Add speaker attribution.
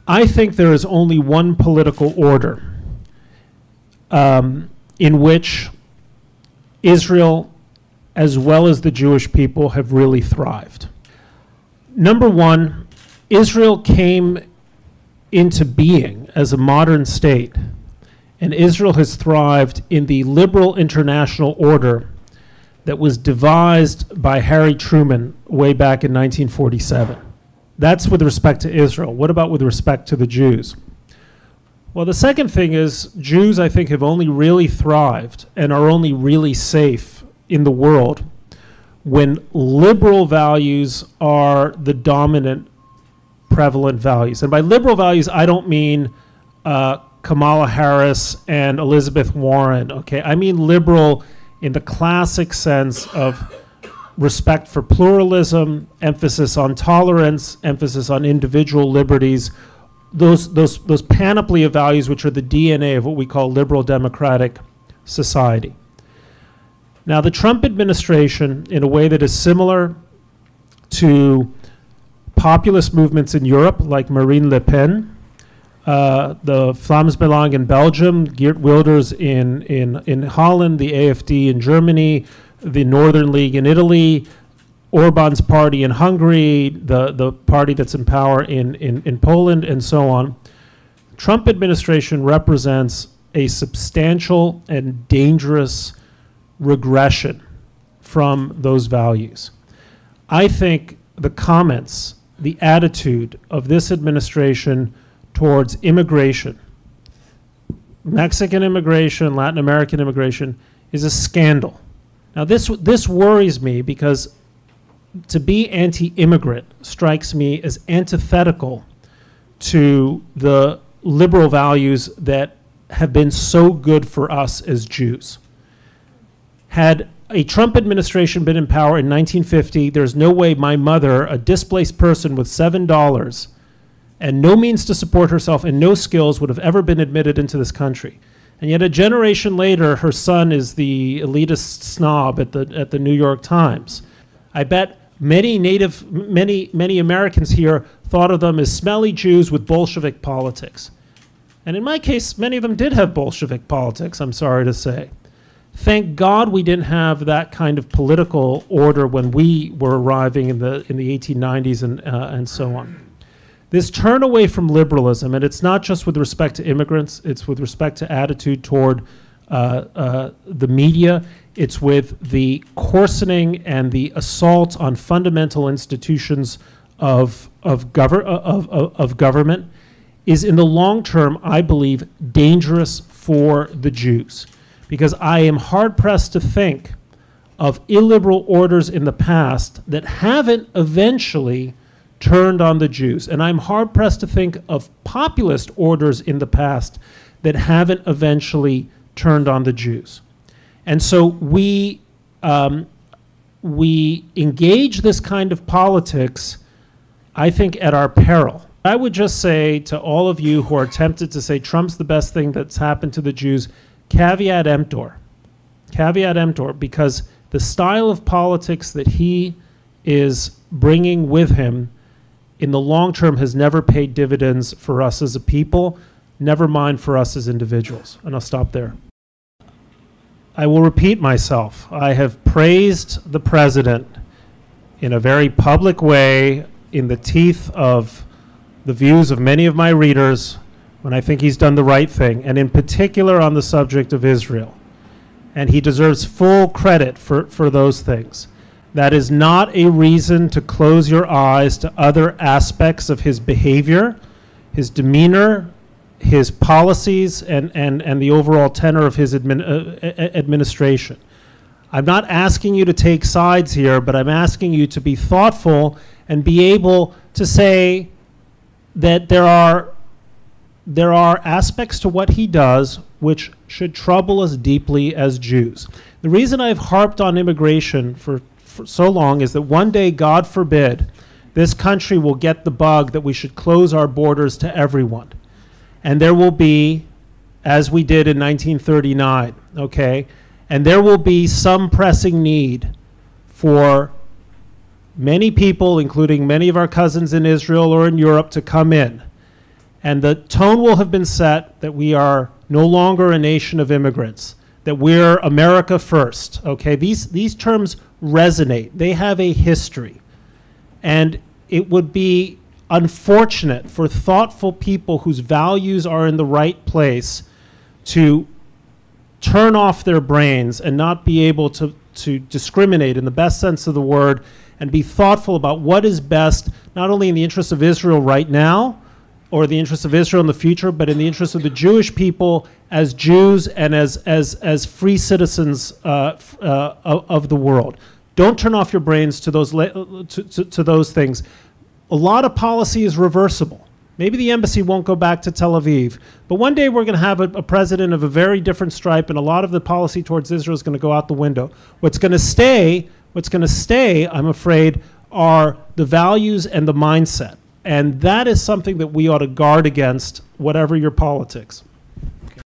Speaker 1: I think there is only one political order in which Israel, as well as the Jewish people, have really thrived. Number one, Israel came into being as a modern state, and Israel has thrived in the liberal international order that was devised by Harry Truman way back in 1947. That's with respect to Israel. What about with respect to the Jews? Well, the second thing is Jews, I think, have only really thrived and are only really safe in the world when liberal values are the dominant, prevalent values. And by liberal values, I don't mean Kamala Harris and Elizabeth Warren, okay? I mean liberal in the classic sense of respect for pluralism, emphasis on tolerance, emphasis on individual liberties, those panoply of values which are the DNA of what we call liberal democratic society. Now, the Trump administration, in a way that is similar to populist movements in Europe, like Marine Le Pen, the Vlaams Belang in Belgium, Geert Wilders in Holland, the AfD in Germany, the Northern League in Italy, Orban's party in Hungary, the party that's in power in Poland, and so on. Trump administration represents a substantial and dangerous regression from those values. I think the comments, the attitude of this administration towards immigration, Mexican immigration, Latin American immigration, is a scandal. Now, this worries me because to be anti-immigrant strikes me as antithetical to the liberal values that have been so good for us as Jews. Had a Trump administration been in power in 1950, there's no way my mother, a displaced person with $7 and no means to support herself and no skills, would have ever been admitted into this country. And yet a generation later, her son is the elitist snob at the New York Times. I bet many Americans here thought of them as smelly Jews with Bolshevik politics. And in my case, many of them did have Bolshevik politics, I'm sorry to say. Thank God we didn't have that kind of political order when we were arriving in the 1890s and so on. This turn away from liberalism, and it's not just with respect to immigrants, it's with respect to attitude toward the media, it's with the coarsening and the assault on fundamental institutions of government, is in the long term, I believe, dangerous for the Jews. Because I am hard-pressed to think of illiberal orders in the past that haven't eventually turned on the Jews. And I'm hard-pressed to think of populist orders in the past that haven't eventually turned on the Jews. And so we engage this kind of politics, I think, at our peril. I would just say to all of you who are tempted to say Trump's the best thing that's happened to the Jews, caveat emptor. Caveat emptor, because the style of politics that he is bringing with him in the long term has never paid dividends for us as a people, never mind for us as individuals. And I'll stop there. I will repeat myself. I have praised the president in a very public way in the teeth of the views of many of my readers when I think he's done the right thing, and in particular on the subject of Israel. And he deserves full credit for those things. That is not a reason to close your eyes to other aspects of his behavior, his demeanor, his policies, and the overall tenor of his administration. I'm not asking you to take sides here, but I'm asking you to be thoughtful and be able to say that there are aspects to what he does which should trouble us deeply as Jews. The reason I've harped on immigration for so long is that one day, God forbid, this country will get the bug that we should close our borders to everyone. And there will be, as we did in 1939, okay, and there will be some pressing need for many people, including many of our cousins in Israel or in Europe, to come in. And the tone will have been set that we are no longer a nation of immigrants, that we're America first, okay? These terms resonate. They have a history. And it would be unfortunate for thoughtful people whose values are in the right place to turn off their brains and not be able to discriminate in the best sense of the word and be thoughtful about what is best, not only in the interest of Israel right now, or the interests of Israel in the future, but in the interests of the Jewish people as Jews and as free citizens of the world. Don't turn off your brains to those things. A lot of policy is reversible. Maybe the embassy won't go back to Tel Aviv, but one day we're going to have a president of a very different stripe, and a lot of the policy towards Israel is going to go out the window. What's going to stay, I'm afraid, are the values and the mindset. And that is something that we ought to guard against, whatever your politics.